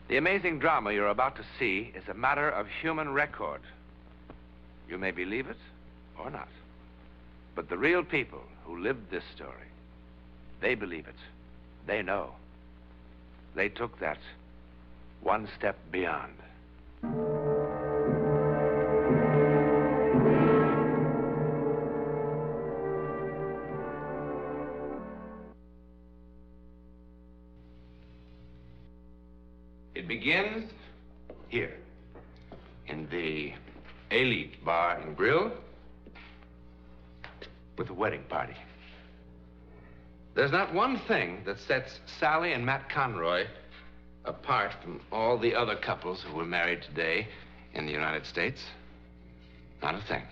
The amazing drama you're about to see is a matter of human record. You may believe it or not. But the real people who lived this story, they believe it. They know. They took that one step beyond. It begins here, in the Elite Bar and Grill, with a wedding party. There's not one thing that sets Sally and Matt Conroy apart from all the other couples who were married today in the United States. Not a thing.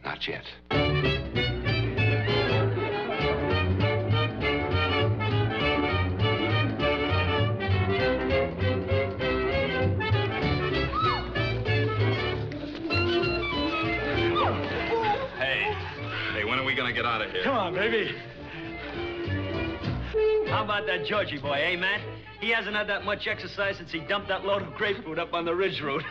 Not yet. Gonna get out of here. Come on, baby. How about that Georgie boy, eh, Matt? He hasn't had that much exercise since he dumped that load of grapefruit up on the Ridge Road.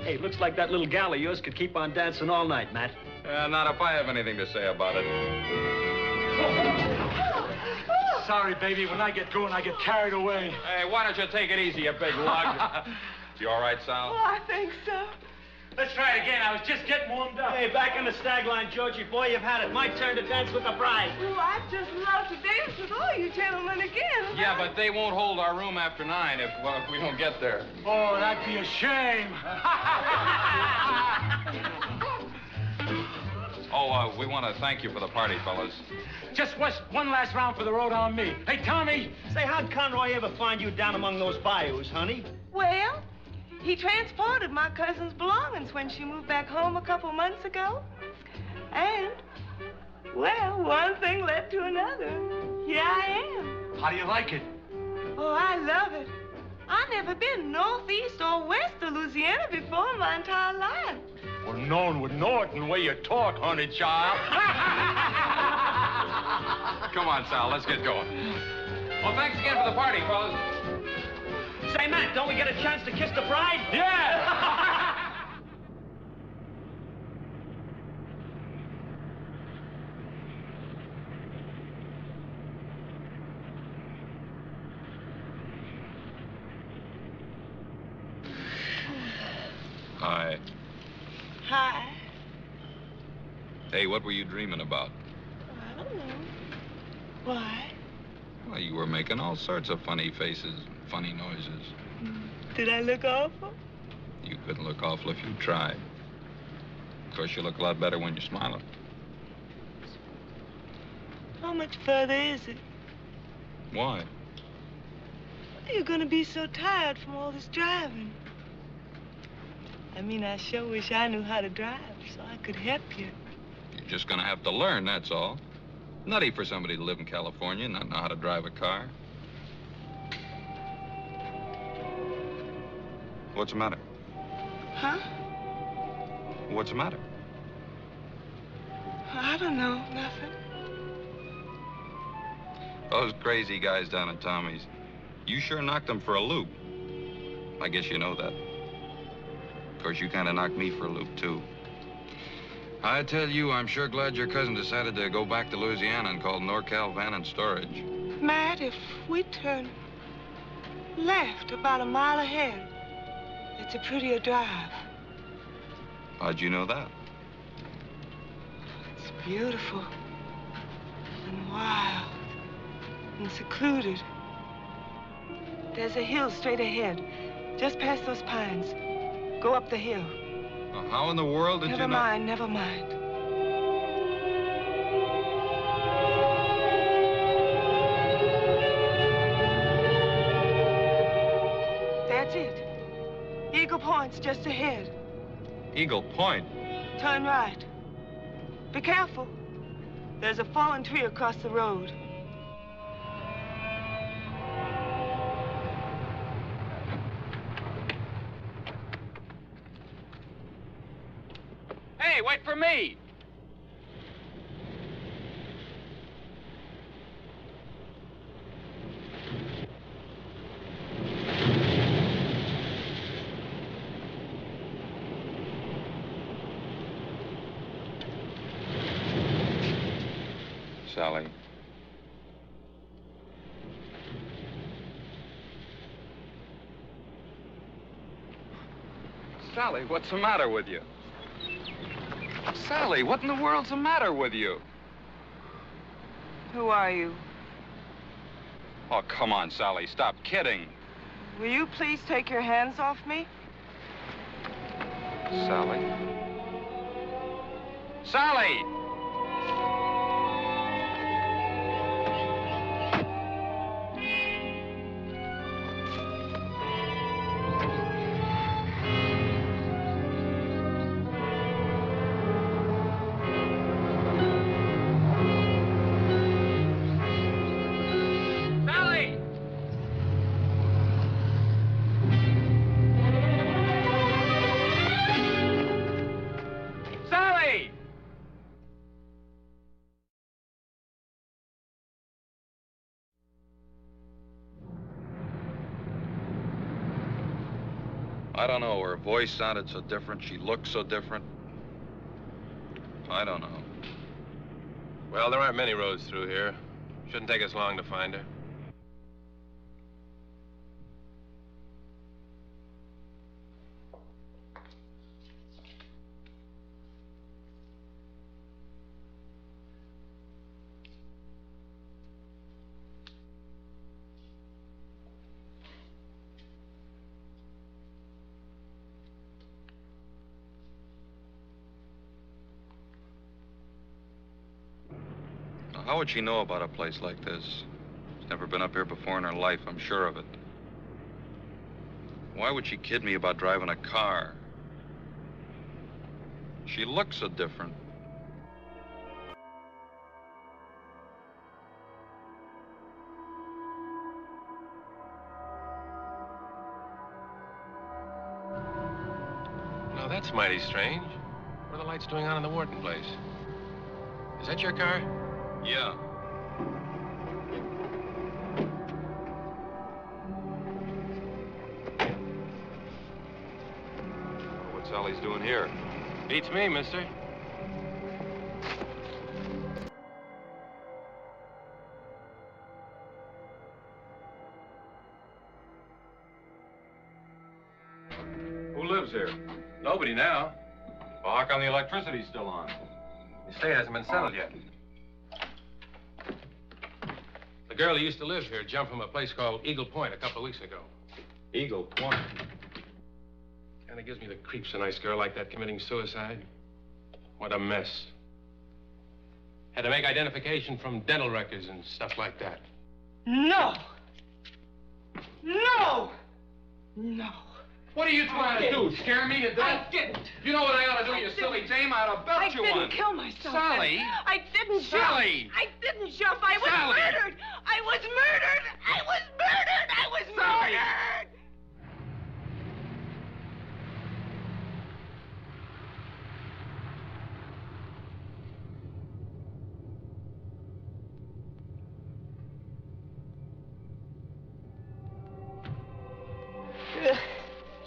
Hey, looks like that little gal of yours could keep on dancing all night, Matt. Not if I have anything to say about it. Sorry, baby. When I get going, I get carried away. Hey, why don't you take it easy, you big lug? You all right, Sal? Oh, I think so. Let's try it again. I was just getting warmed up. Hey, back in the stag line, Georgie boy. You've had it. My turn to dance with the bride. Oh, I'd just love to dance with all you gentlemen again. Yeah, but they won't hold our room after 9 if we don't get there. Oh, that'd be a shame. We want to thank you for the party, fellas. Just one last round for the road on me. Hey, Tommy. Say, how'd Conroy ever find you down among those bayous, honey? Well, he transported my cousin's belongings when she moved back home a couple months ago. And, well, one thing led to another. Here I am. How do you like it? Oh, I love it. I've never been northeast or west of Louisiana before in my entire life. Well, no one would know it in the way you talk, honey child. Come on, Sal, let's get going. Well, thanks again for the party, fellas. Say, Matt, don't we get a chance to kiss the bride? Yeah! Hi. Hi. Hey, what were you dreaming about? I don't know. Why? Well, you were making all sorts of funny faces, funny noises. Did I look awful? You couldn't look awful if you tried. Of course, you look a lot better when you're smiling. How much further is it? Why? You're gonna be so tired from all this driving. I mean, I sure wish I knew how to drive so I could help you. You're just gonna have to learn, that's all. Nutty for somebody to live in California and not know how to drive a car. What's the matter? Huh? What's the matter? I don't know, nothing. Those crazy guys down at Tommy's, you sure knocked them for a loop. I guess you know that. Of course, you kind of knocked me for a loop, too. I tell you, I'm sure glad your cousin decided to go back to Louisiana and call NorCal Van and Storage. Matt, if we turn left about a mile ahead, it's a prettier drive. How'd you know that? It's beautiful and wild and secluded. There's a hill straight ahead, just past those pines. Go up the hill. Well, how in the world did you know? Never mind. That's it. Eagle Point's just ahead. Eagle Point? Turn right. Be careful. There's a fallen tree across the road. Hey, wait for me! Sally. Sally, what's the matter with you? Sally, what in the world's the matter with you? Who are you? Oh, come on, Sally, stop kidding. Will you please take your hands off me? Sally? Sally! I don't know. Her voice sounded so different. She looked so different. I don't know. Well, there aren't many roads through here. Shouldn't take us long to find her. How would she know about a place like this? She's never been up here before in her life, I'm sure of it. Why would she kid me about driving a car? She looks so different. Now, that's mighty strange. What are the lights doing on in the Wharton place? Is that your car? Yeah. What Sally's doing here? Beats me, mister. Who lives here? Nobody now. Well, how come the electricity's still on? The estate hasn't been settled yet. The girl who used to live here jumped from a place called Eagle Point a couple of weeks ago. Eagle Point. Kind of gives me the creeps, a nice girl like that committing suicide. What a mess. Had to make identification from dental records and stuff like that. No! No! No! What are you trying to do? Scare me to death? I didn't. You know what I ought to do, you silly dame? I ought to belt you one. I didn't kill myself. Sally! I didn't Sally! jump. I didn't jump. I was Sally! murdered. I was murdered. I was murdered. I was Sally! murdered.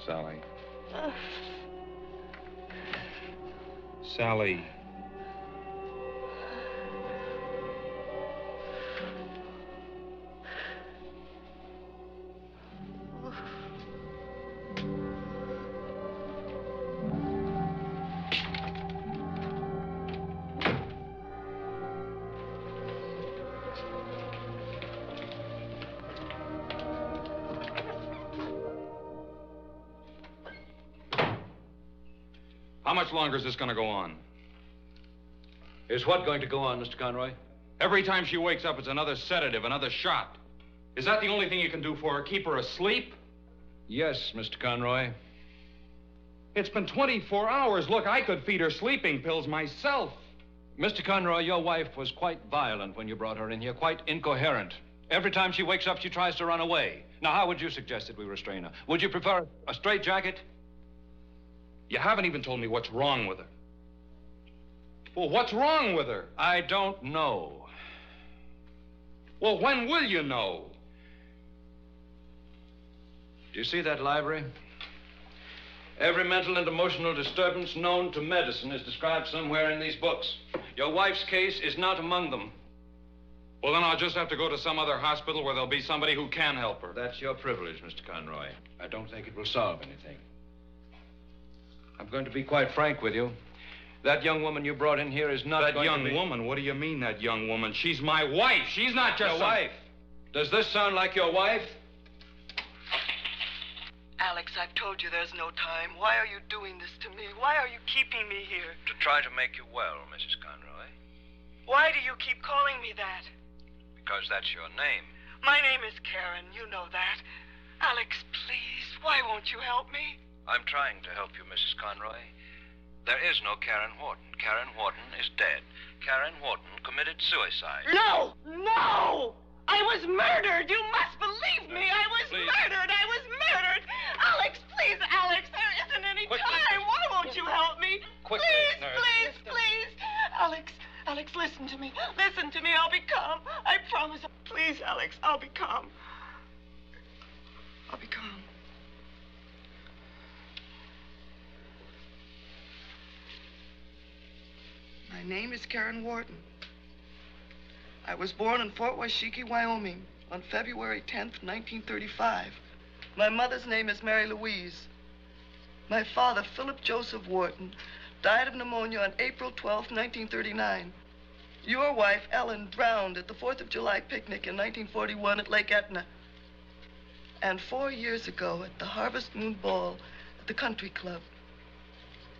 Sally. Sally. How much longer is this going to go on? Is what going to go on, Mr. Conroy? Every time she wakes up, it's another sedative, another shot. Is that the only thing you can do for her? Keep her asleep? Yes, Mr. Conroy. It's been 24 hours. Look, I could feed her sleeping pills myself. Mr. Conroy, your wife was quite violent when you brought her in here, quite incoherent. Every time she wakes up, she tries to run away. Now, how would you suggest that we restrain her? Would you prefer a straitjacket? You haven't even told me what's wrong with her. Well, what's wrong with her? I don't know. Well, when will you know? Do you see that library? Every mental and emotional disturbance known to medicine is described somewhere in these books. Your wife's case is not among them. Well, then I'll just have to go to some other hospital where there'll be somebody who can help her. That's your privilege, Mr. Conroy. I don't think it will solve anything. I'm going to be quite frank with you. That young woman you brought in here is not That going to young be... woman? What do you mean, that young woman? She's my wife. She's not just Your wife? Does this sound like your wife? Alex, I've told you there's no time. Why are you doing this to me? Why are you keeping me here? To try to make you well, Mrs. Conroy. Why do you keep calling me that? Because that's your name. My name is Karen. You know that. Alex, please, why won't you help me? I'm trying to help you, Mrs. Conroy. There is no Karen Horton. Karen Horton is dead. Karen Horton committed suicide. No! No! I was murdered! You must believe me! I was Please. murdered! I was murdered! Alex, please, Alex, there isn't any Quickly. time! Why won't you help me? Quickly, Please, nurse. please, please! Alex, listen to me. Listen to me. I'll be calm. I promise. Please, Alex, I'll be calm. I'll be calm. My name is Karen Wharton. I was born in Fort Washakie, Wyoming, on February 10th, 1935. My mother's name is Mary Louise. My father, Philip Joseph Wharton, died of pneumonia on April 12th, 1939. Your wife, Ellen, drowned at the 4th of July picnic in 1941 at Lake Etna. And 4 years ago at the Harvest Moon Ball at the Country Club,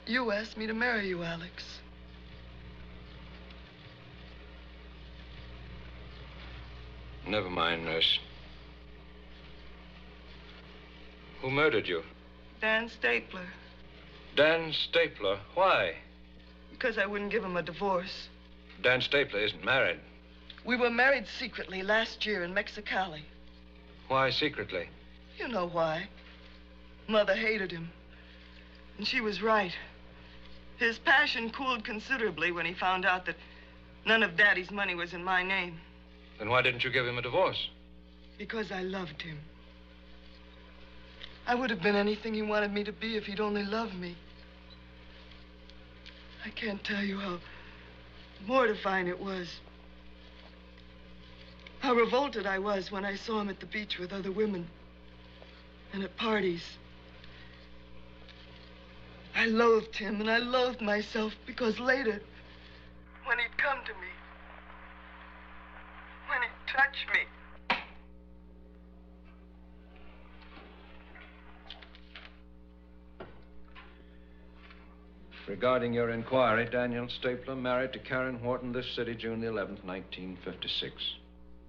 you asked me to marry you, Alex. Never mind, nurse. Who murdered you? Dan Stapler. Dan Stapler. Why? Because I wouldn't give him a divorce. Dan Stapler isn't married. We were married secretly last year in Mexicali. Why secretly? You know why. Mother hated him. And she was right. His passion cooled considerably when he found out that none of Daddy's money was in my name. Then why didn't you give him a divorce? Because I loved him. I would have been anything he wanted me to be if he'd only loved me. I can't tell you how mortifying it was. How revolted I was when I saw him at the beach with other women and at parties. I loathed him and I loathed myself because later, when he'd come to me, when he'd touch me, Regarding your inquiry, Daniel Stapler married to Karen Wharton this city, June the 11th, 1956.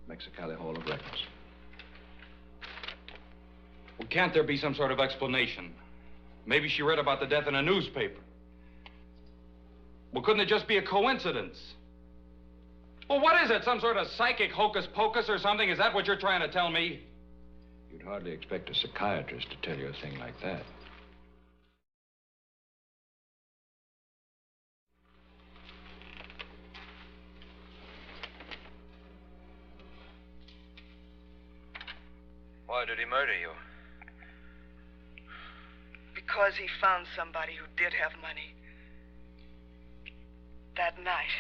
Mexicali Hall of Records. Well, can't there be some sort of explanation? Maybe she read about the death in a newspaper. Well, couldn't it just be a coincidence? Well, what is it? Some sort of psychic hocus pocus or something? Is that what you're trying to tell me? You'd hardly expect a psychiatrist to tell you a thing like that. Why did he murder you? because he found somebody who did have money. That night.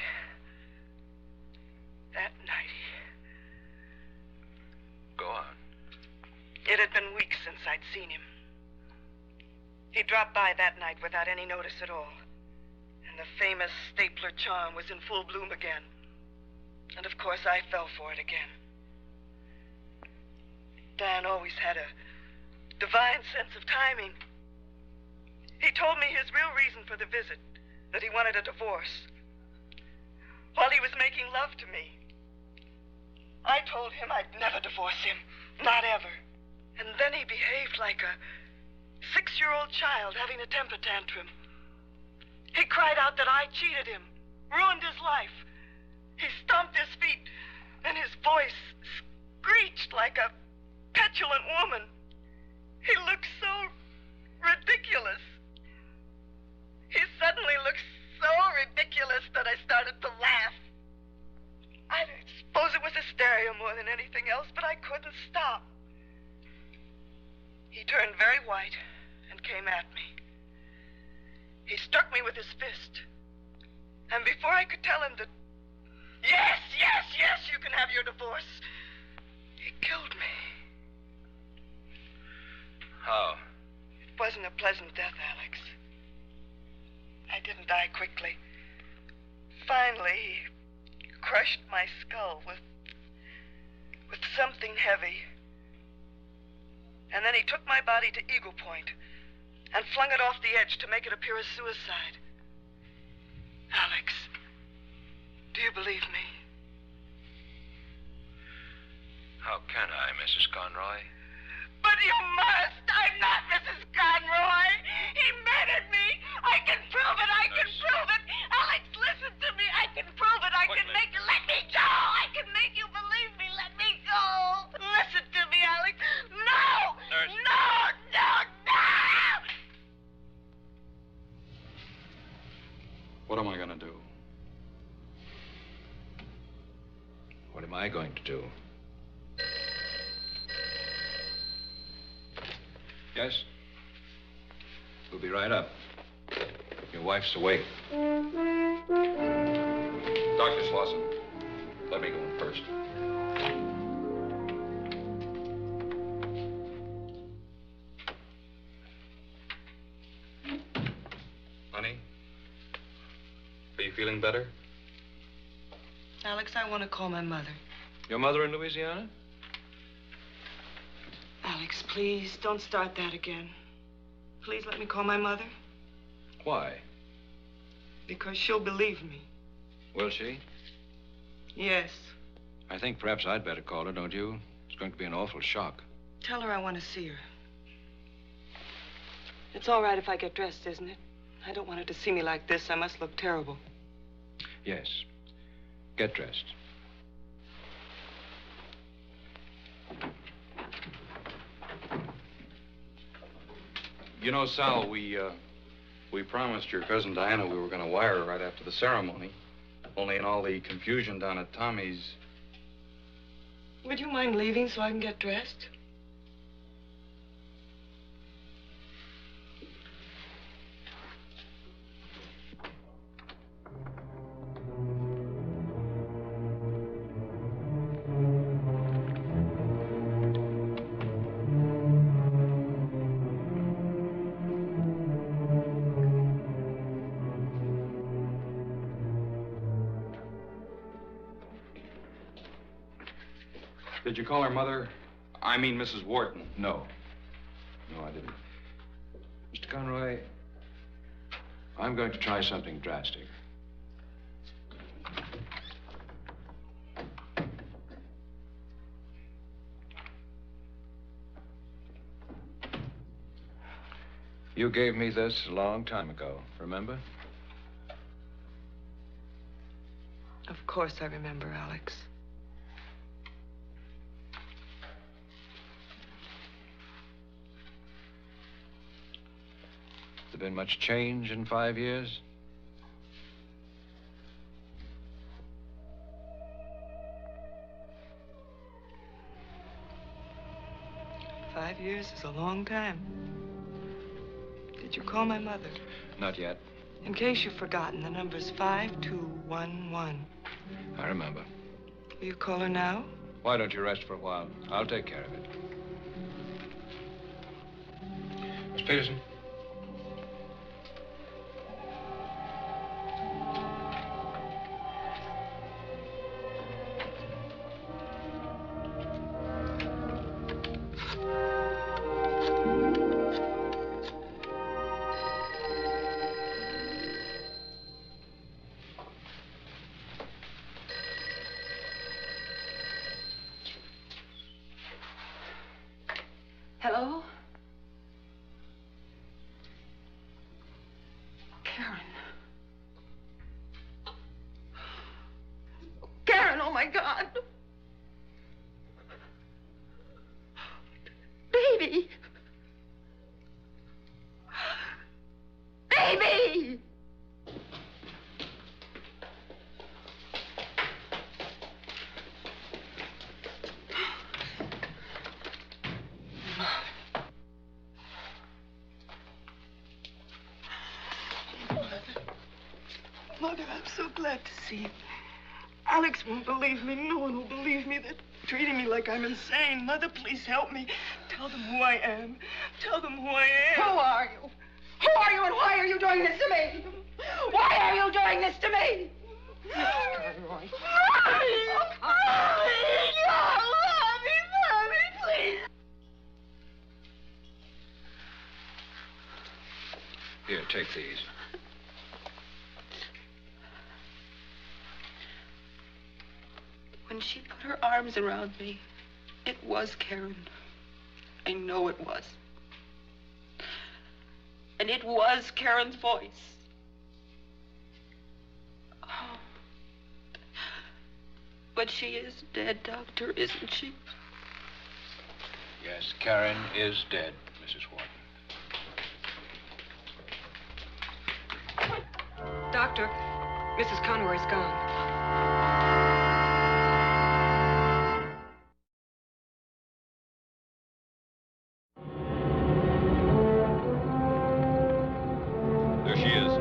Go on. It had been weeks since I'd seen him. He dropped by that night without any notice at all. And the famous Stapler charm was in full bloom again. And of course I fell for it again. Dan always had a divine sense of timing. He told me his real reason for the visit, that he wanted a divorce. While he was making love to me, I told him I'd never divorce him, not ever. And then he behaved like a 6-year-old child having a temper tantrum. He cried out that I cheated him, ruined his life. He stomped his feet, and his voice screeched like a petulant woman. He looked so ridiculous. He suddenly looked so ridiculous that I started to laugh. I suppose it was hysteria more than anything else, but I couldn't stop. He turned very white and came at me. He struck me with his fist. And before I could tell him to Yes, yes, yes, you can have your divorce. He killed me. How? It wasn't a pleasant death, Alex. I didn't die quickly. Finally, he crushed my skull with something heavy. And then he took my body to Eagle Point and flung it off the edge to make it appear as suicide. Alex, do you believe me? How can I, Mrs. Conroy? But you must! I'm not Mrs. Conroy! He murdered me! I can prove it! I can prove it! Alex, listen to me! I can prove it! I can make you... Let me go! I can make you believe me! Let me go! Listen to me, Alex! No! Nurse. No! No! No! What am I going to do? What am I going to do? Yes? We'll be right up. Your wife's awake. Dr. Slauson, let me go in first. Honey, are you feeling better? Alex, I want to call my mother. Your mother in Louisiana? Alex, please, don't start that again. Please let me call my mother. Why? Because she'll believe me. Will she? Yes. I think perhaps I'd better call her, don't you? It's going to be an awful shock. Tell her I want to see her. It's all right if I get dressed, isn't it? I don't want her to see me like this. I must look terrible. Yes. Get dressed. You know, Sal, we promised your cousin Diana we were going to wire her right after the ceremony. Only in all the confusion down at Tommy's... Would you mind leaving so I can get dressed? Did you call her mother? I mean, Mrs. Wharton. No. No, I didn't. Mr. Conroy, I'm going to try something drastic. You gave me this a long time ago, remember? Of course I remember, Alex. Has there been much change in 5 years? Five years is a long time. Did you call my mother? Not yet. In case you've forgotten, the number's 5211. I remember. Will you call her now? Why don't you rest for a while? I'll take care of it. Miss Peterson? Hello? Karen. Karen, oh my God. Baby. Baby! Mother, I'm so glad to see you. Alex won't believe me. No one will believe me. They're treating me like I'm insane. Mother, please help me. Tell them who I am. Tell them who I am. Who are you? Who are you and why are you doing this to me? Why are you doing this to me? Mrs. Conroy. Mommy, please. Here, take these. When she put her arms around me, it was Karen. I know it was. And it was Karen's voice. Oh. But she is dead, Doctor, isn't she? Yes, Karen is dead, Mrs. Wharton. Doctor, Mrs. Conroy's gone. There she is.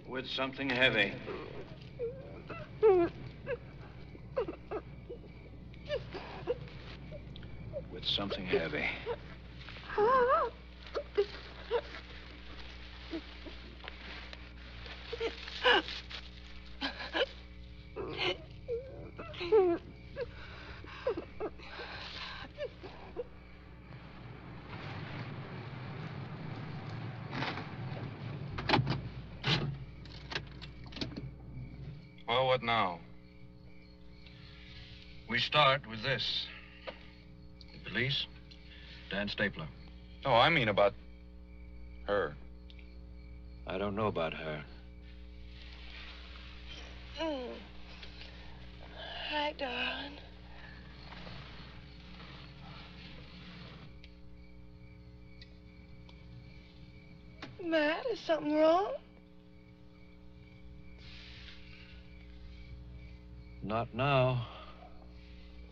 With something heavy. With something heavy. Well, what now? We start with this. The police, Dan Stapler. No, I mean about her. I don't know about her. Hi, darling. Matt, is something wrong? Not now.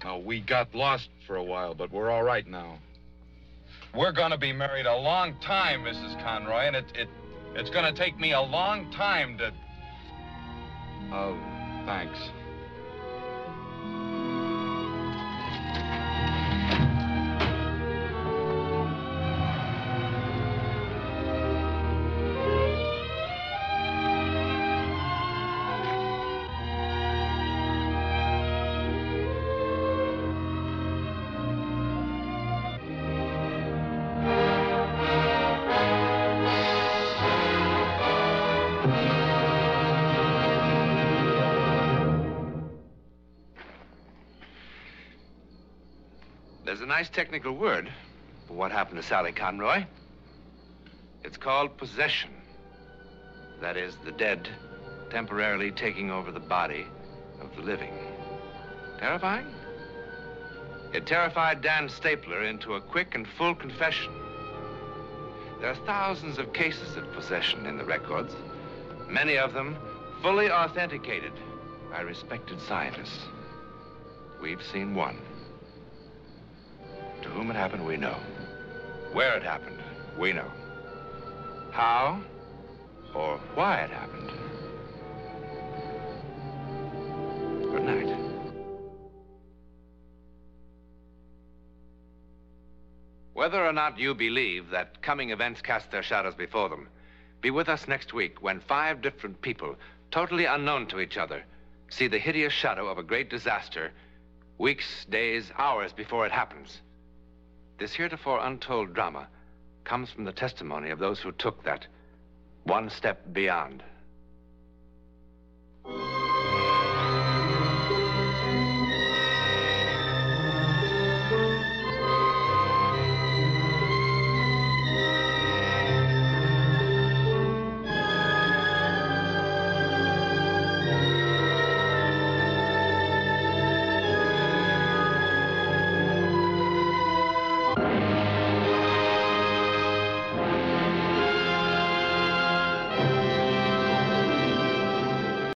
No, we got lost for a while, but we're all right now. We're gonna be married a long time, Mrs. Conroy, and it's gonna take me a long time to... Oh, thanks. There's a nice technical word for what happened to Sally Conroy. It's called possession. That is, the dead temporarily taking over the body of the living. Terrifying? It terrified Dan Stapler into a quick and full confession. There are thousands of cases of possession in the records, many of them fully authenticated by respected scientists. We've seen one. To whom it happened, we know. Where it happened, we know. How or why it happened. Good night. Whether or not you believe that coming events cast their shadows before them, be with us next week when 5 different people, totally unknown to each other, see the hideous shadow of a great disaster weeks, days, hours before it happens. This heretofore untold drama comes from the testimony of those who took that one step beyond.